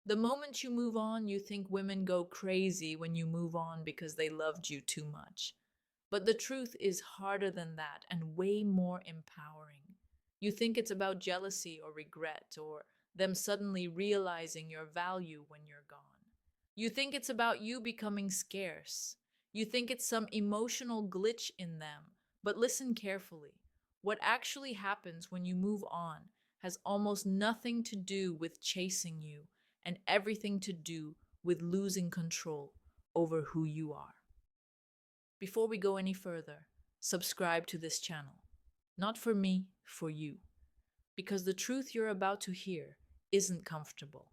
The moment you move on, you think women go crazy when you move on because they loved you too much. But the truth is harder than that and way more empowering. You think it's about jealousy or regret or them suddenly realizing your value when you're gone. You think it's about you becoming scarce. You think it's some emotional glitch in them. But listen carefully. What actually happens when you move on has almost nothing to do with chasing you and everything to do with losing control over who you are. Before we go any further, subscribe to this channel. Not for me, for you. Because the truth you're about to hear isn't comfortable.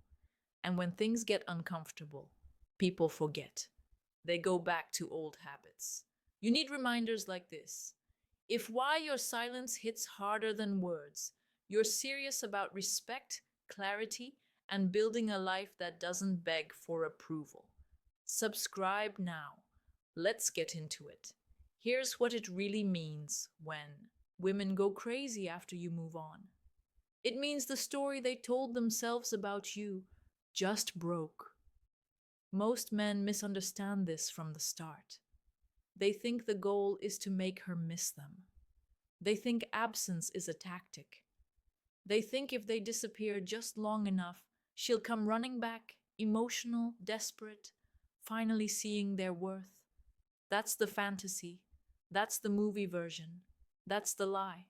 And when things get uncomfortable, people forget. They go back to old habits. You need reminders like this. If why your silence hits harder than words, you're serious about respect, clarity, and building a life that doesn't beg for approval. Subscribe now. Let's get into it. Here's what it really means when women go crazy after you move on. It means the story they told themselves about you just broke. Most men misunderstand this from the start. They think the goal is to make her miss them. They think absence is a tactic. They think if they disappear just long enough, she'll come running back, emotional, desperate, finally seeing their worth. That's the fantasy. That's the movie version. That's the lie.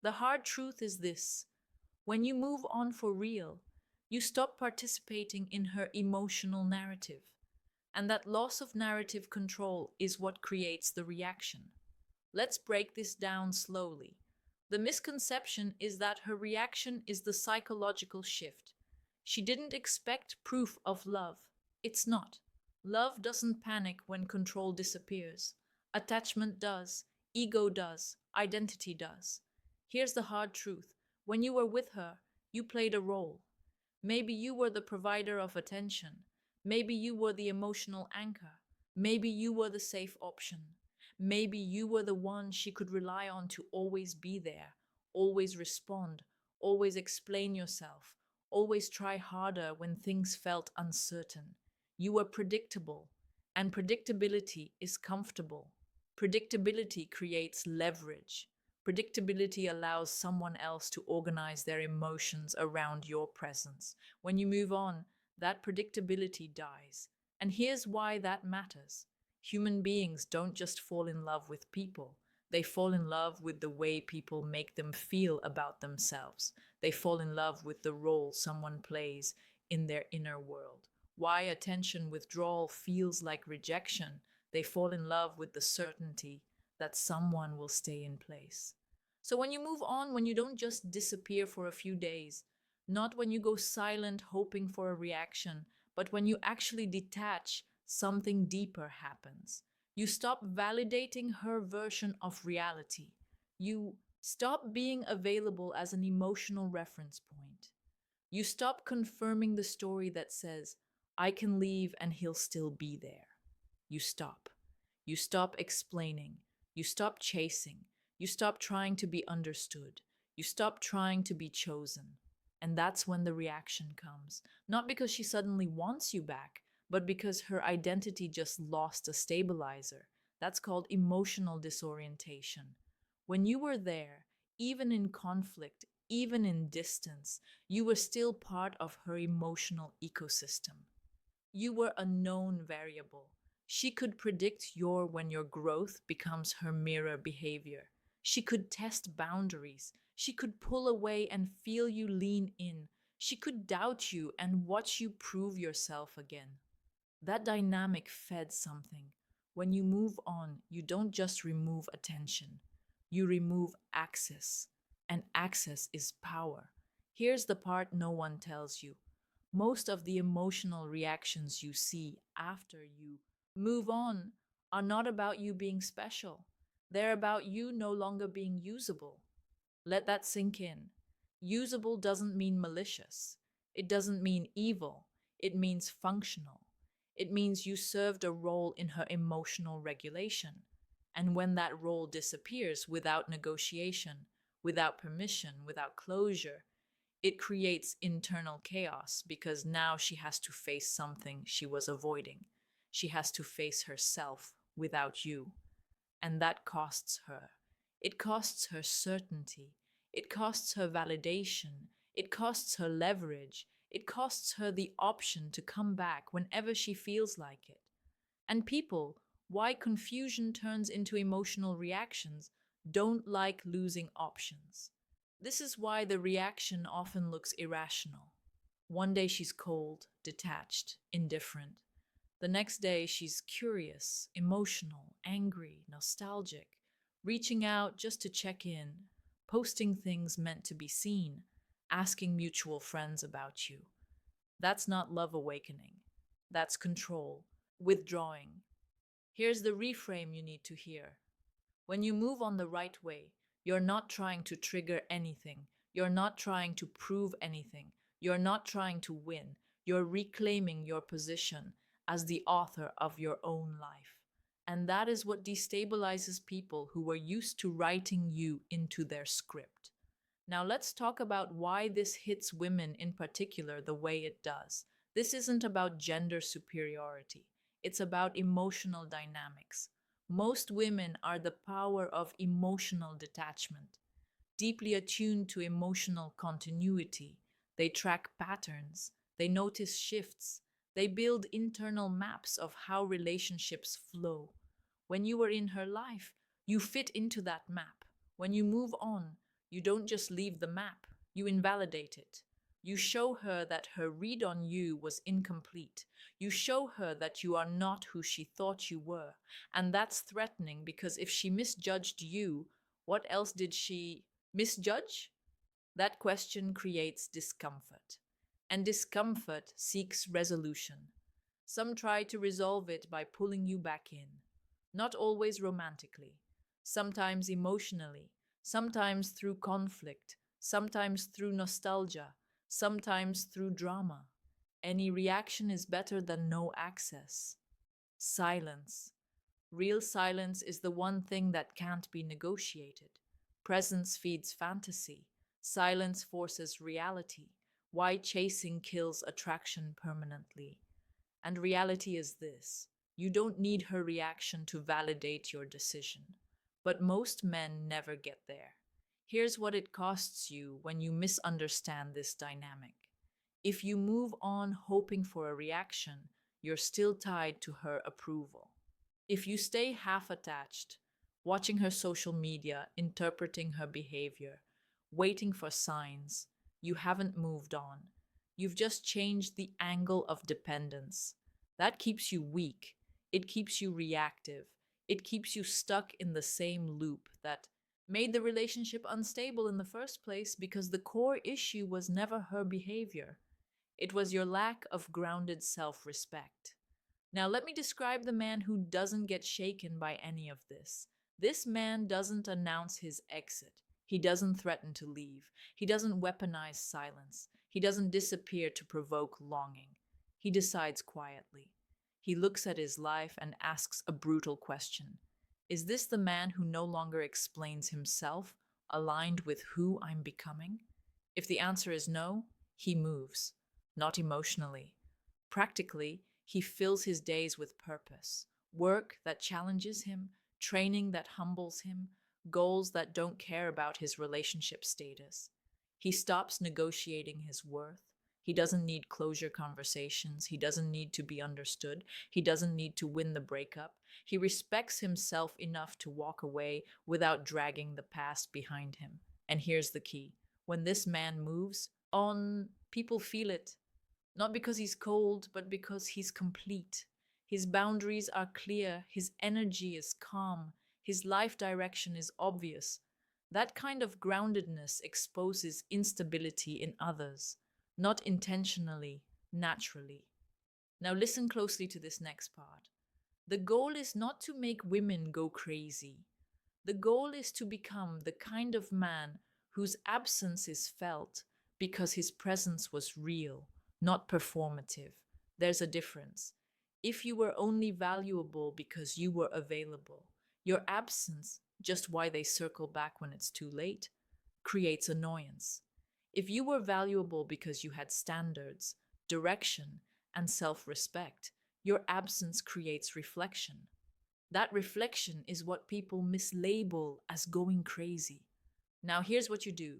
The hard truth is this. When you move on for real, you stop participating in her emotional narrative. And that loss of narrative control is what creates the reaction. Let's break this down slowly. The misconception is that her reaction is the psychological shift. She didn't expect proof of love. It's not. Love doesn't panic when control disappears. Attachment does. Ego does. Identity does. Here's the hard truth. When you were with her, you played a role. Maybe you were the provider of attention. Maybe you were the emotional anchor. Maybe you were the safe option. Maybe you were the one she could rely on to always be there, always respond, always explain yourself, always try harder when things felt uncertain. You were predictable, and predictability is comfortable. Predictability creates leverage. Predictability allows someone else to organize their emotions around your presence. When you move on, that predictability dies. And here's why that matters. Human beings don't just fall in love with people. They fall in love with the way people make them feel about themselves. They fall in love with the role someone plays in their inner world. Why attention withdrawal feels like rejection. They fall in love with the certainty that someone will stay in place. So when you move on, when you don't just disappear for a few days, not when you go silent hoping for a reaction, but when you actually detach, something deeper happens. You stop validating her version of reality. You stop being available as an emotional reference point. You stop confirming the story that says, I can leave and he'll still be there. You stop. You stop explaining. You stop chasing. You stop trying to be understood. You stop trying to be chosen. And that's when the reaction comes. Not because she suddenly wants you back, but because her identity just lost a stabilizer. That's called emotional disorientation. When you were there, even in conflict, even in distance, you were still part of her emotional ecosystem. You were a known variable. She could predict when your growth becomes her mirror behavior. She could test boundaries. She could pull away and feel you lean in. She could doubt you and watch you prove yourself again. That dynamic fed something. When you move on, you don't just remove attention, you remove access. And access is power. Here's the part no one tells you. Most of the emotional reactions you see after you move on are not about you being special. They're about you no longer being usable. Let that sink in. Usable doesn't mean malicious. It doesn't mean evil. It means functional. It means you served a role in her emotional regulation. And when that role disappears without negotiation, without permission, without closure, It creates internal chaos because now she has to face something she was avoiding. She has to face herself without you. And that costs her. It costs her certainty. It costs her validation. It costs her leverage. It costs her the option to come back whenever she feels like it. And people, why confusion turns into emotional reactions, don't like losing options. This is why the reaction often looks irrational. One day she's cold, detached, indifferent. The next day she's curious, emotional, angry, nostalgic, reaching out just to check in, posting things meant to be seen, asking mutual friends about you. That's not love awakening. That's control, withdrawing. Here's the reframe you need to hear. When you move on the right way, you're not trying to trigger anything. You're not trying to prove anything. You're not trying to win. You're reclaiming your position as the author of your own life. And that is what destabilizes people who were used to writing you into their script. Now, let's talk about why this hits women in particular the way it does. This isn't about gender superiority, it's about emotional dynamics. Most women are the power of emotional detachment, deeply attuned to emotional continuity. They track patterns, they notice shifts, they build internal maps of how relationships flow. When you are in her life, you fit into that map. When you move on, you don't just leave the map, you invalidate it. You show her that her read on you was incomplete. You show her that you are not who she thought you were. And that's threatening because if she misjudged you, what else did she misjudge? That question creates discomfort. And discomfort seeks resolution. Some try to resolve it by pulling you back in. Not always romantically, sometimes emotionally, sometimes through conflict, sometimes through nostalgia, sometimes through drama. Any reaction is better than no access. Silence. Real silence is the one thing that can't be negotiated. Presence feeds fantasy. Silence forces reality. Why chasing kills attraction permanently. And reality is this: you don't need her reaction to validate your decision. But most men never get there. Here's what it costs you when you misunderstand this dynamic. If you move on hoping for a reaction, you're still tied to her approval. If you stay half attached, watching her social media, interpreting her behavior, waiting for signs, you haven't moved on. You've just changed the angle of dependence. That keeps you weak. It keeps you reactive. It keeps you stuck in the same loop that made the relationship unstable in the first place because the core issue was never her behavior. It was your lack of grounded self respect. Now, let me describe the man who doesn't get shaken by any of this. This man doesn't announce his exit. He doesn't threaten to leave. He doesn't weaponize silence. He doesn't disappear to provoke longing. He decides quietly. He looks at his life and asks a brutal question. Is this the man who no longer explains himself, aligned with who I'm becoming? If the answer is no, he moves. Not emotionally. Practically, he fills his days with purpose, work that challenges him, training that humbles him, goals that don't care about his relationship status. He stops negotiating his worth. He doesn't need closure conversations. He doesn't need to be understood. He doesn't need to win the breakup. He respects himself enough to walk away without dragging the past behind him. And here's the key: when this man moves on, people feel it. Not because he's cold, but because he's complete. His boundaries are clear, his energy is calm, his life direction is obvious. That kind of groundedness exposes instability in others, not intentionally, naturally. Now, listen closely to this next part. The goal is not to make women go crazy. The goal is to become the kind of man whose absence is felt because his presence was real, not performative. There's a difference. If you were only valuable because you were available, your absence, just why they circle back when it's too late, creates annoyance. If you were valuable because you had standards, direction, and self respect, your absence creates reflection. That reflection is what people mislabel as going crazy. Now, here's what you do,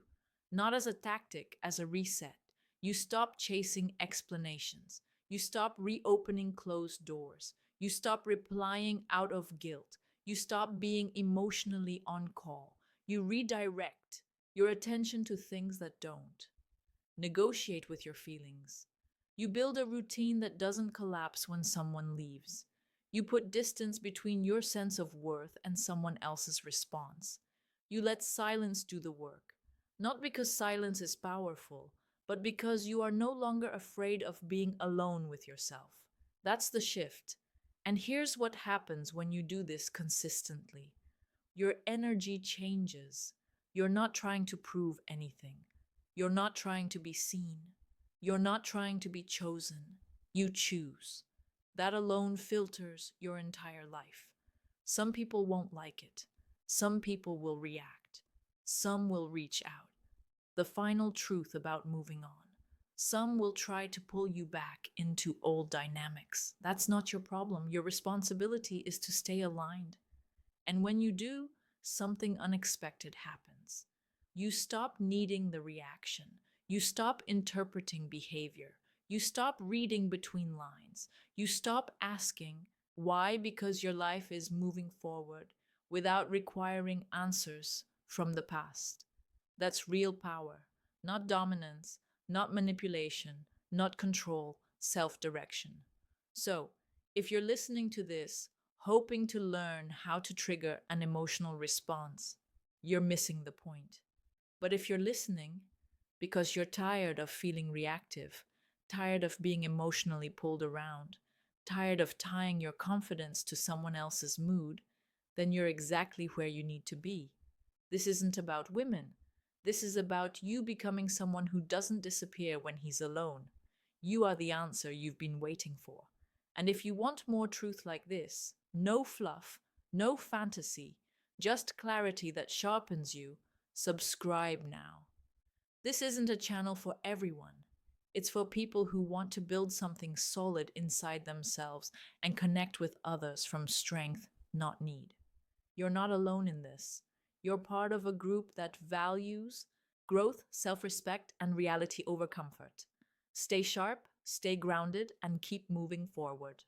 not as a tactic, as a reset. You stop chasing explanations. You stop reopening closed doors. You stop replying out of guilt. You stop being emotionally on call. You redirect your attention to things that don't. Negotiate with your feelings. You build a routine that doesn't collapse when someone leaves. You put distance between your sense of worth and someone else's response. You let silence do the work, not because silence is powerful, but because you are no longer afraid of being alone with yourself. That's the shift. And here's what happens when you do this consistently: your energy changes. You're not trying to prove anything. You're not trying to be seen. You're not trying to be chosen. You choose. That alone filters your entire life. Some people won't like it. Some people will react. Some will reach out. The final truth about moving on: some will try to pull you back into old dynamics. That's not your problem. Your responsibility is to stay aligned. And when you do, something unexpected happens. You stop needing the reaction. You stop interpreting behavior. You stop reading between lines. You stop asking why, because your life is moving forward without requiring answers from the past. That's real power, not dominance, not manipulation, not control, self direction. So, if you're listening to this, hoping to learn how to trigger an emotional response, you're missing the point. But if you're listening because you're tired of feeling reactive, tired of being emotionally pulled around, tired of tying your confidence to someone else's mood, then you're exactly where you need to be. This isn't about women. This is about you becoming someone who doesn't disappear when he's alone. You are the answer you've been waiting for. And if you want more truth like this, no fluff, no fantasy, just clarity that sharpens you, subscribe now. This isn't a channel for everyone. It's for people who want to build something solid inside themselves and connect with others from strength, not need. You're not alone in this. You're part of a group that values growth, self respect, and reality over comfort. Stay sharp, stay grounded, and keep moving forward.